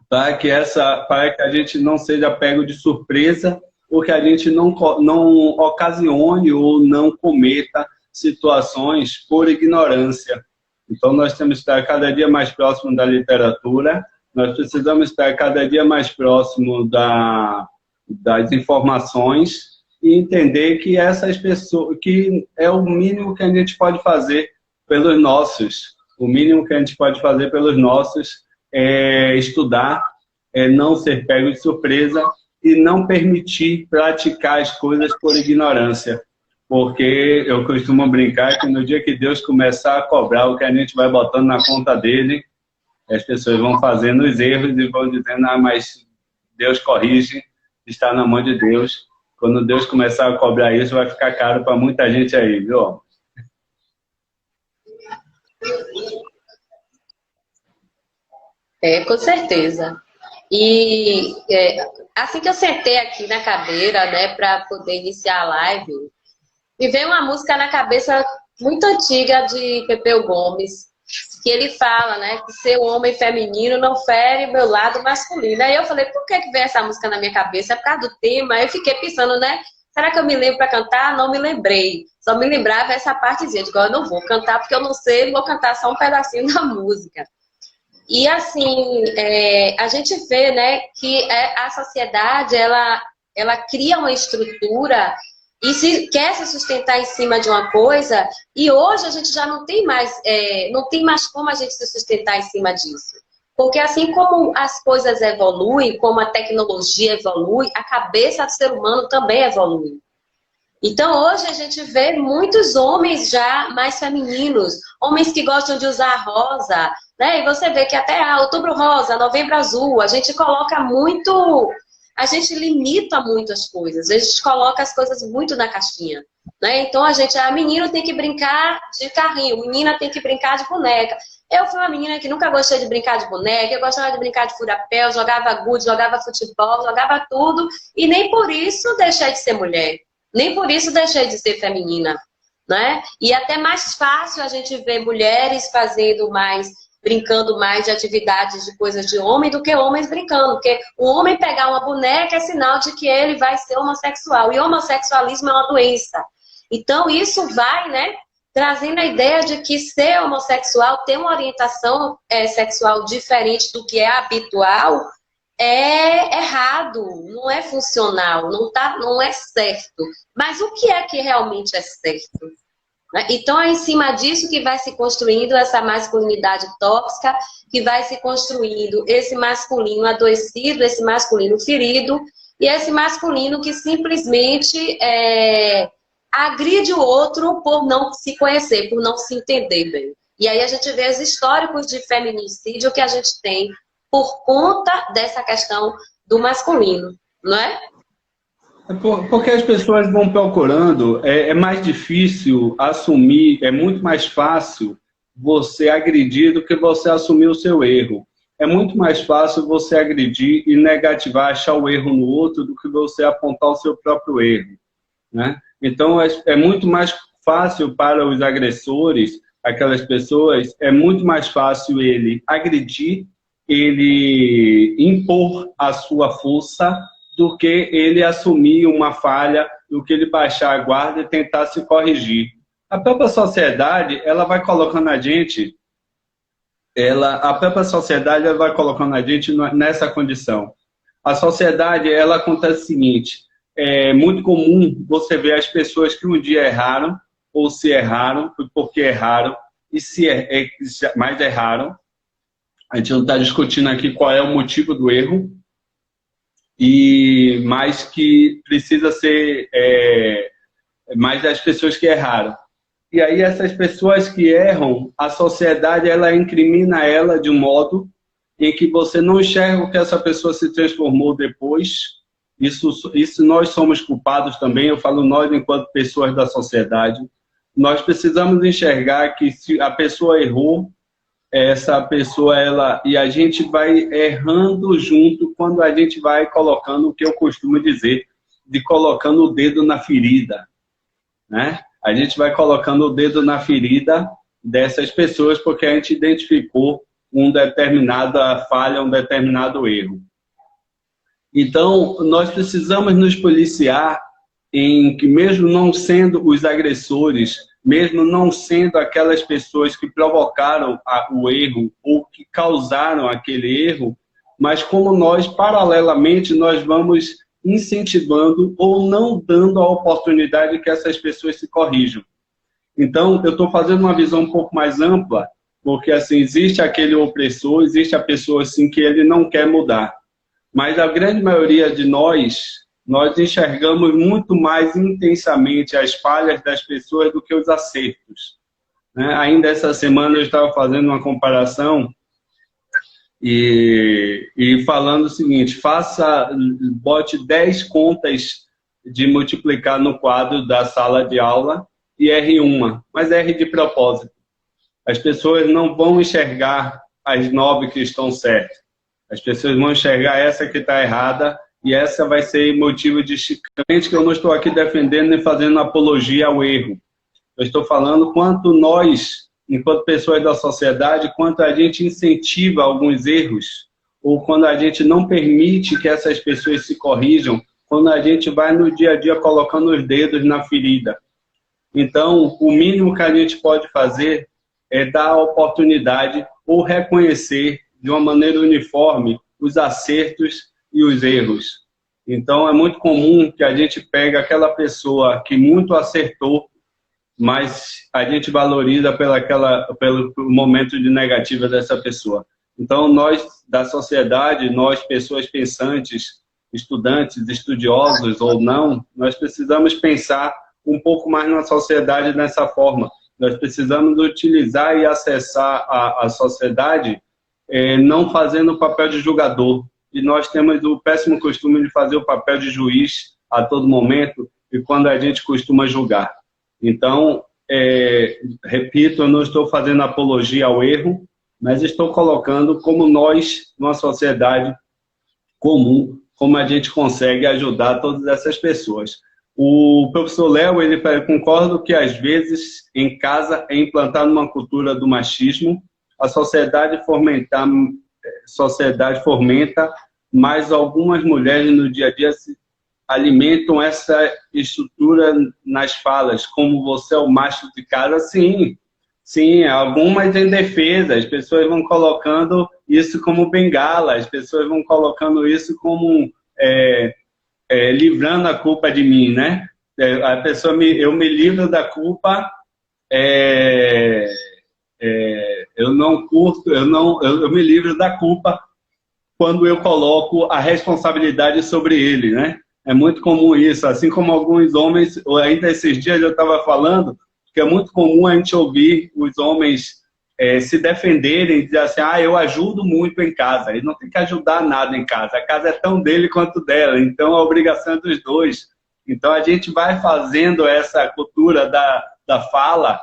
para que a gente não seja pego de surpresa, ou que a gente não ocasione ou não cometa situações por ignorância. Então, nós temos que estar cada dia mais próximo da literatura, nós precisamos estar cada dia mais próximo das informações e entender que essas pessoas, que é o mínimo que a gente pode fazer pelos nossos. O mínimo que a gente pode fazer pelos nossos é estudar, é não ser pego de surpresa e não permitir praticar as coisas por ignorância. Porque eu costumo brincar que no dia que Deus começar a cobrar o que a gente vai botando na conta dele, as pessoas vão fazendo os erros e vão dizendo, mas Deus corrige, está na mão de Deus. Quando Deus começar a cobrar isso, vai ficar caro para muita gente aí, viu? Com certeza. E assim que eu sentei aqui na cadeira, né, para poder iniciar a live, me veio uma música na cabeça muito antiga de Pepeu Gomes, que ele fala, né, que ser um homem feminino não fere meu lado masculino. Aí eu falei, por que veio essa música na minha cabeça? É por causa do tema. Aí eu fiquei pensando, né, será que eu me lembro para cantar? Não me lembrei. Só me lembrava essa partezinha. Eu digo, eu não vou cantar porque eu não sei, vou cantar só um pedacinho da música. E assim, a gente vê, né, que a sociedade, ela cria uma estrutura e se quer se sustentar em cima de uma coisa, e hoje a gente já não tem mais como a gente se sustentar em cima disso. Porque assim como as coisas evoluem, como a tecnologia evolui, a cabeça do ser humano também evolui. Então hoje a gente vê muitos homens já mais femininos, homens que gostam de usar rosa, né? E você vê que até outubro rosa, novembro azul, a gente coloca muito, a gente limita muito as coisas, a gente coloca as coisas muito na caixinha, né? Então a menino tem que brincar de carrinho, menina tem que brincar de boneca. Eu fui uma menina que nunca gostei de brincar de boneca, eu gostava de brincar de furapé, jogava gude, jogava futebol, jogava tudo, e nem por isso deixei de ser mulher. Nem por isso deixei de ser feminina, né? E é até mais fácil a gente ver mulheres fazendo mais, brincando mais de atividades de coisas de homem do que homens brincando. Porque o homem pegar uma boneca é sinal de que ele vai ser homossexual. E homossexualismo é uma doença. Então isso vai, né, trazendo a ideia de que ser homossexual, ter uma orientação sexual diferente do que é habitual, é errado, não é funcional, não é certo. Mas o que realmente é certo? Né? Então é em cima disso que vai se construindo essa masculinidade tóxica, que vai se construindo esse masculino adoecido, esse masculino ferido, e esse masculino que simplesmente agride o outro por não se conhecer, por não se entender bem. E aí a gente vê os históricos de feminicídio que a gente tem por conta dessa questão do masculino, não é? Porque as pessoas vão procurando, é mais difícil assumir, é muito mais fácil você agredir do que você assumir o seu erro. É muito mais fácil você agredir e negativar, achar o erro no outro, do que você apontar o seu próprio erro, né? Então, é muito mais fácil para os agressores, aquelas pessoas, é muito mais fácil ele agredir, ele impor a sua força, do que ele assumir uma falha, do que ele baixar a guarda e tentar se corrigir. A própria sociedade, ela vai colocando a gente, a própria sociedade ela vai colocando a gente nessa condição. A sociedade, ela acontece o seguinte, é muito comum você ver as pessoas que um dia erraram, ou se erraram, porque erraram, e mais erraram. A gente não está discutindo aqui qual é o motivo do erro, mas que precisa ser mais as pessoas que erraram. E aí essas pessoas que erram, a sociedade ela incrimina ela de um modo em que você não enxerga o que essa pessoa se transformou depois. Isso nós somos culpados também, eu falo nós enquanto pessoas da sociedade. Nós precisamos enxergar que se a pessoa errou, essa pessoa, e a gente vai errando junto quando a gente vai colocando o que eu costumo dizer, de colocando o dedo na ferida, né? A gente vai colocando o dedo na ferida dessas pessoas porque a gente identificou uma determinada falha, um determinado erro. Então, nós precisamos nos policiar em que, mesmo não sendo os agressores, mesmo não sendo aquelas pessoas que provocaram o erro ou que causaram aquele erro, mas como nós, paralelamente, nós vamos incentivando ou não dando a oportunidade que essas pessoas se corrijam. Então, eu estou fazendo uma visão um pouco mais ampla, porque assim, existe aquele opressor, existe a pessoa assim, que ele não quer mudar. Mas a grande maioria de nós enxergamos muito mais intensamente as falhas das pessoas do que os acertos, né? Ainda essa semana eu estava fazendo uma comparação e falando o seguinte, bote 10 contas de multiplicar no quadro da sala de aula e erre uma, mas erre de propósito. As pessoas não vão enxergar as 9 que estão certas. As pessoas vão enxergar essa que está errada e essa vai ser motivo de chicane, que eu não estou aqui defendendo nem fazendo apologia ao erro. Eu estou falando quanto nós, enquanto pessoas da sociedade, quanto a gente incentiva alguns erros, ou quando a gente não permite que essas pessoas se corrijam, quando a gente vai no dia a dia colocando os dedos na ferida. Então, o mínimo que a gente pode fazer é dar a oportunidade ou reconhecer de uma maneira uniforme os acertos e os erros. Então, é muito comum que a gente pegue aquela pessoa que muito acertou, mas a gente valoriza pelo momento de negativa dessa pessoa. Então, nós da sociedade, nós, pessoas pensantes, estudantes, estudiosos ou não, nós precisamos pensar um pouco mais na sociedade dessa forma. Nós precisamos utilizar e acessar a sociedade não fazendo o papel de julgador. E nós temos o péssimo costume de fazer o papel de juiz a todo momento e quando a gente costuma julgar. Então, repito, eu não estou fazendo apologia ao erro, mas estou colocando como nós, numa sociedade comum, como a gente consegue ajudar todas essas pessoas. O professor Léo, ele concorda que às vezes em casa é implantada uma cultura do machismo, a sociedade fomenta, mas algumas mulheres no dia a dia alimentam essa estrutura nas falas, como você é o macho de casa, sim. Sim, algumas em defesa, as pessoas vão colocando isso como bengala, as pessoas vão colocando isso como livrando a culpa de mim, né? A pessoa, eu me livro da culpa, eu não curto, eu me livro da culpa quando eu coloco a responsabilidade sobre ele, né? É muito comum isso, assim como alguns homens, ainda esses dias eu estava falando, que é muito comum a gente ouvir os homens se defenderem e dizer assim, eu ajudo muito em casa. Ele não tem que ajudar nada em casa. A casa é tão dele quanto dela. Então, a obrigação é dos dois. Então, a gente vai fazendo essa cultura da fala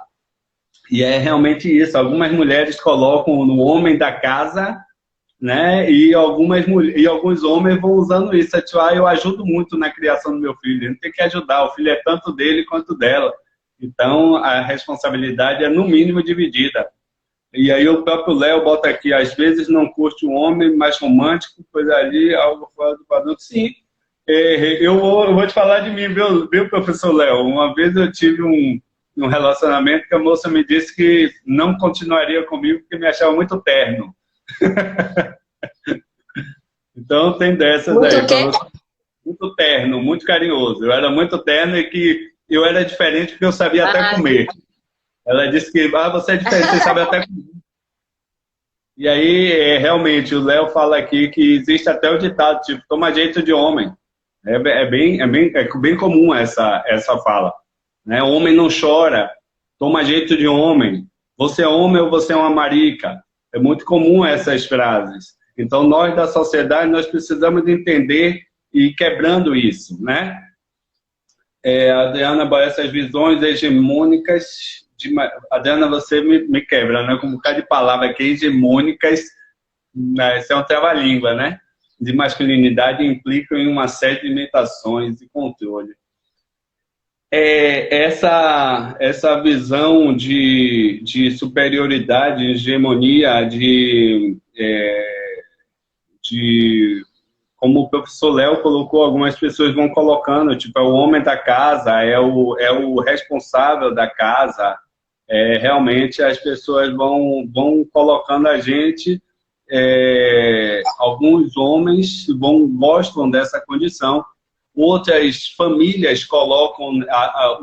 e é realmente isso. Algumas mulheres colocam no homem da casa, né? E alguns homens vão usando isso. Eu ajudo muito na criação do meu filho. Ele tem que ajudar. O filho é tanto dele quanto dela. Então, a responsabilidade é, no mínimo, dividida. E aí o próprio Léo bota aqui, às vezes não curte um homem mais romântico, pois ali algo fora do padrão. Sim, eu vou te falar de mim, viu professor Léo? Uma vez eu tive um relacionamento que a moça me disse que não continuaria comigo porque me achava muito terno. Então, tem dessas muito aí. Muito terno, muito carinhoso. Eu era muito terno e que eu era diferente porque eu sabia até comer. Ela disse que você é diferente, você sabe até comer. E aí, realmente, o Léo fala aqui que existe até o ditado, tipo, toma jeito de homem. É bem comum essa fala. Né? Homem não chora, toma jeito de homem. Você é homem ou você é uma marica? É muito comum essas frases. Então, nós da sociedade, nós precisamos entender e ir quebrando isso, né? Adriana, essas visões hegemônicas... Adriana, você me quebra, né? Com um bocado de palavra aqui, hegemônicas, né? Isso é um trava-língua, né? De masculinidade implicam em uma série de limitações e controle. Essa visão de superioridade, hegemonia, como o professor Léo colocou, algumas pessoas vão colocando, tipo, é o homem da casa, é o responsável da casa. Realmente as pessoas vão colocando a gente, alguns homens gostam dessa condição, outras famílias colocam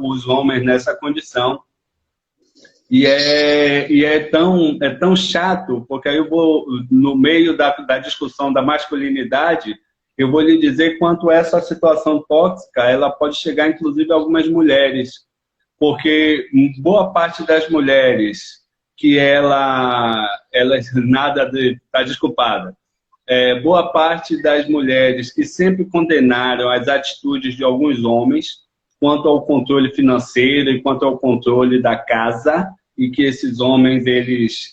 os homens nessa condição. E é tão chato, porque aí eu vou, no meio da discussão da masculinidade, eu vou lhe dizer quanto essa situação tóxica, ela pode chegar, inclusive, a algumas mulheres. Porque boa parte das mulheres que elas nada está desculpada. Boa parte das mulheres que sempre condenaram as atitudes de alguns homens quanto ao controle financeiro e quanto ao controle da casa, e que esses homens eles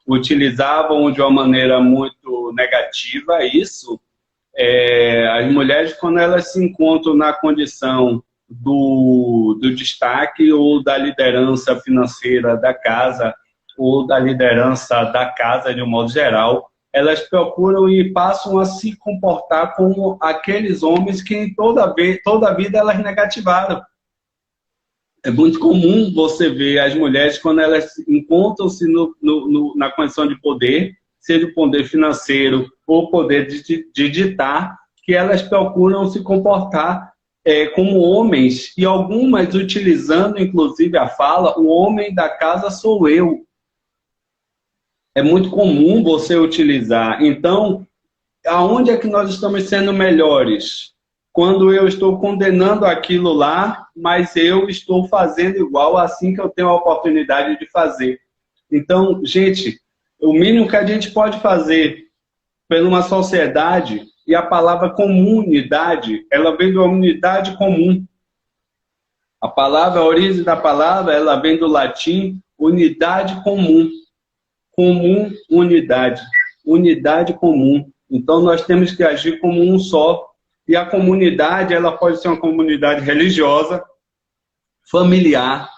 utilizavam de uma maneira muito negativa isso. As mulheres, quando elas se encontram na condição do destaque ou da liderança financeira da casa ou da liderança da casa de um modo geral, elas procuram e passam a se comportar como aqueles homens que em toda a vida elas negativaram. É muito comum você ver as mulheres quando elas encontram-se na condição de poder, seja o poder financeiro ou o poder de ditar, que elas procuram se comportar como homens, e algumas utilizando inclusive a fala, o homem da casa sou eu. é muito comum você utilizar. Então, aonde é que nós estamos sendo melhores? Quando eu estou condenando aquilo lá, mas eu estou fazendo igual assim que eu tenho a oportunidade de fazer. Então, gente, o mínimo que a gente pode fazer por uma sociedade, e a palavra comunidade, ela vem da unidade comum. A palavra, a origem da palavra, ela vem do latim unidade comum. Comum, unidade. Unidade comum. Então, nós temos que agir como um só. E a comunidade, ela pode ser uma comunidade religiosa, familiar,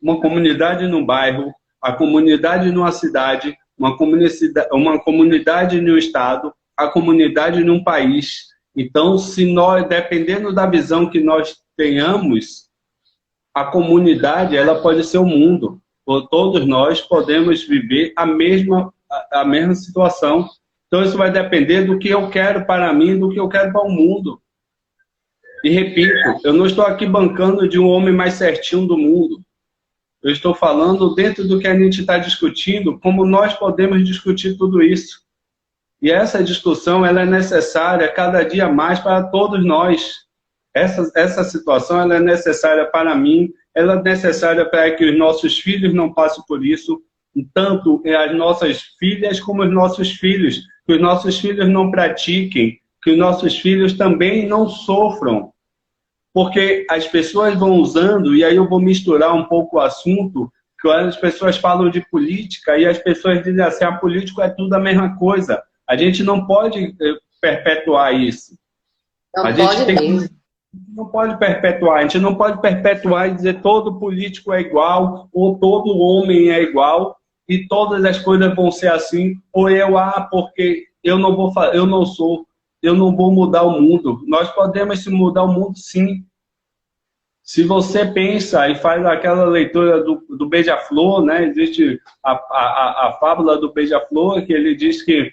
uma comunidade no bairro, a comunidade numa cidade, uma comunidade no estado, a comunidade num país. Então, se nós, dependendo da visão que nós tenhamos, a comunidade, ela pode ser o mundo. Todos nós podemos viver a mesma situação. Então, isso vai depender do que eu quero para mim, do que eu quero para o mundo. E repito, eu não estou aqui bancando de um homem mais certinho do mundo. Eu estou falando dentro do que a gente está discutindo, como nós podemos discutir tudo isso. E essa discussão, ela é necessária cada dia mais para todos nós. Essa situação, ela é necessária para mim, ela é necessária para que os nossos filhos não passem por isso, tanto as nossas filhas como os nossos filhos. Que os nossos filhos não pratiquem, que os nossos filhos também não sofram. Porque as pessoas vão usando, e aí eu vou misturar um pouco o assunto, que as pessoas falam de política, e as pessoas dizem assim, a política é tudo a mesma coisa. A gente não pode perpetuar isso. Não pode perpetuar, a gente não pode perpetuar e dizer todo político é igual, ou todo homem é igual, e todas as coisas vão ser assim, ou porque eu não vou mudar o mundo. Nós podemos mudar o mundo, sim. Se você pensa e faz aquela leitura do Beija-Flor, né? Existe a fábula do Beija-Flor, que ele diz que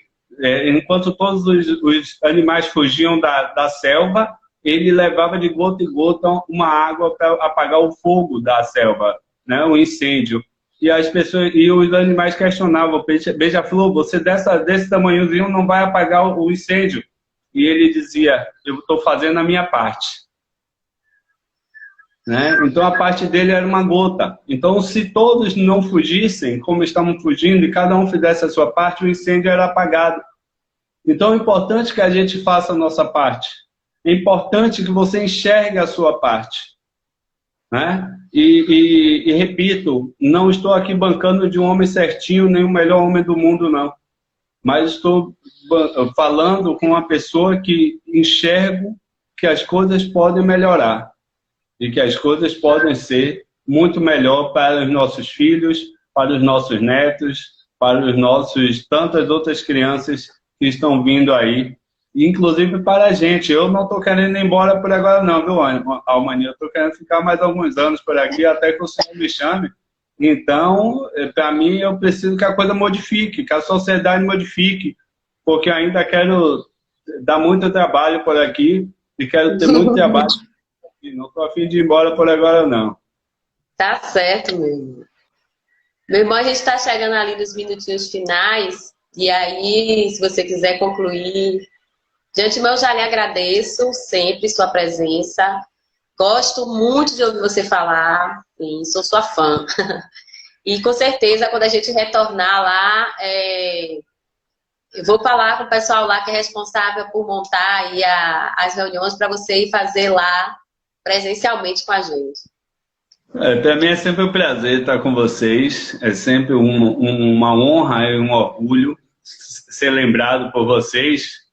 enquanto todos os animais fugiam da selva, ele levava de gota em gota uma água para apagar o fogo da selva, né? O incêndio. E as pessoas e os animais questionavam: Beija-Flor, você desse tamanhozinho não vai apagar o incêndio? E ele dizia: eu estou fazendo a minha parte. Né? Então a parte dele era uma gota. Então, se todos não fugissem, como estavam fugindo, e cada um fizesse a sua parte, o incêndio era apagado. Então é importante que a gente faça a nossa parte. É importante que você enxergue a sua parte. Né? E repito, não estou aqui bancando de um homem certinho, nem o melhor homem do mundo, não. Mas estou falando com uma pessoa que enxergo que as coisas podem melhorar. E que as coisas podem ser muito melhor para os nossos filhos, para os nossos netos, para os nossos tantas outras crianças que estão vindo aí, inclusive para a gente. Eu não estou querendo ir embora por agora não, viu, Almani? Eu estou querendo ficar mais alguns anos por aqui, até que o Senhor me chame. Então, para mim, eu preciso que a coisa modifique, que a sociedade modifique, porque eu ainda quero dar muito trabalho por aqui e quero ter muito trabalho. Não estou a fim de ir embora por agora, não. Tá certo, meu irmão. Meu irmão, a gente está chegando ali nos minutinhos finais, e aí, se você quiser concluir, de antemão, eu já lhe agradeço sempre sua presença. Gosto muito de ouvir você falar, sim, sou sua fã. E com certeza, quando a gente retornar lá, eu vou falar com o pessoal lá que é responsável por montar aí as reuniões para você ir fazer lá presencialmente com a gente. Para mim é sempre um prazer estar com vocês, é sempre uma honra e um orgulho ser lembrado por vocês,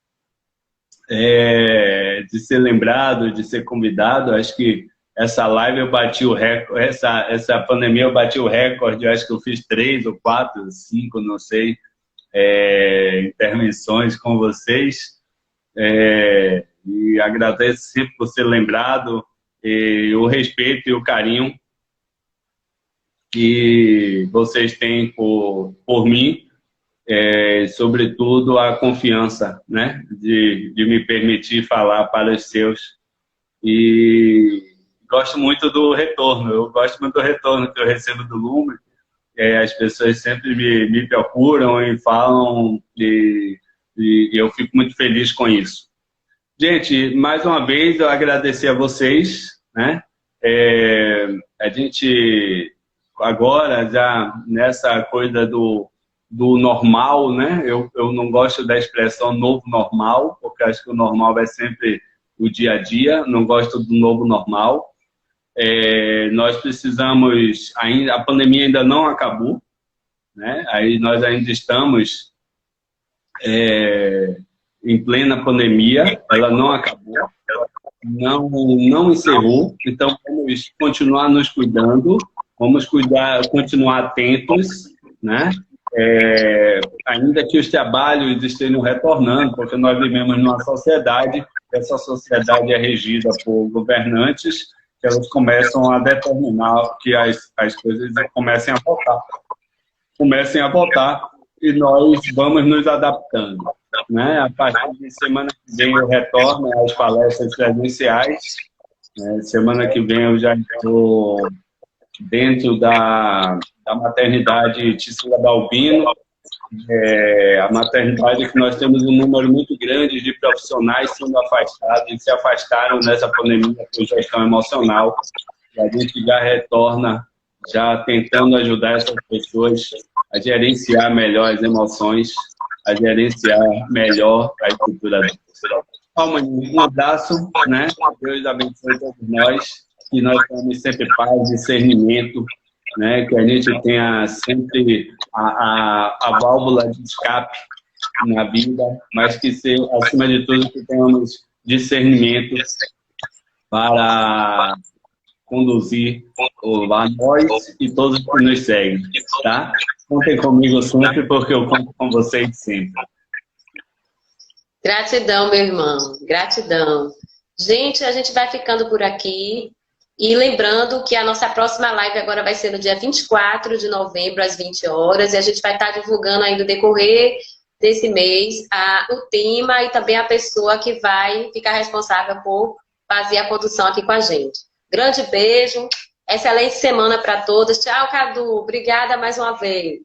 de ser lembrado, de ser convidado. Acho que essa live eu bati o recorde, essa pandemia eu bati o recorde, acho que eu fiz 3 ou 4, 5, não sei, intervenções com vocês, e agradeço sempre por ser lembrado, e o respeito e o carinho que vocês têm por mim, sobretudo a confiança, né, de me permitir falar para os seus. E gosto muito do retorno, eu gosto muito do retorno que eu recebo do Lumen, as pessoas sempre me procuram e falam, e eu fico muito feliz com isso. Gente, mais uma vez eu agradecer a vocês, né? A gente agora já nessa coisa do normal, né? Eu não gosto da expressão novo normal, porque acho que o normal é sempre o dia a dia, não gosto do novo normal. Nós precisamos, ainda, a pandemia ainda não acabou, né? Aí nós ainda estamos em plena pandemia, ela não acabou, não encerrou, então vamos continuar nos cuidando, vamos continuar atentos, né? Ainda que os trabalhos estejam retornando, porque nós vivemos numa sociedade, essa sociedade é regida por governantes, que elas começam a determinar que as coisas comecem a voltar, e nós vamos nos adaptando, né? A partir de semana que vem eu retorno às palestras presenciais, semana que vem eu já estou dentro da maternidade Ticila Balbino, a maternidade que nós temos um número muito grande de profissionais sendo afastados, e se afastaram nessa pandemia por gestão emocional, e a gente já retorna, já tentando ajudar essas pessoas a gerenciar melhor as emoções, a gerenciar melhor a estrutura delas. Um abraço, né? Deus abençoe todos nós, que nós tenhamos sempre paz, discernimento, né? Que a gente tenha sempre a válvula de escape na vida, mas que, acima de tudo, que tenhamos discernimento para conduzir a nós e todos que nos seguem, tá? Contem comigo sempre, porque eu conto com vocês sempre. Gratidão, meu irmão. Gratidão. Gente, a gente vai ficando por aqui. E lembrando que a nossa próxima live agora vai ser no dia 24 de novembro, às 20 horas. E a gente vai estar divulgando aí no decorrer desse mês o tema e também a pessoa que vai ficar responsável por fazer a condução aqui com a gente. Grande beijo. Excelente semana para todos. Tchau, Cadu. Obrigada mais uma vez.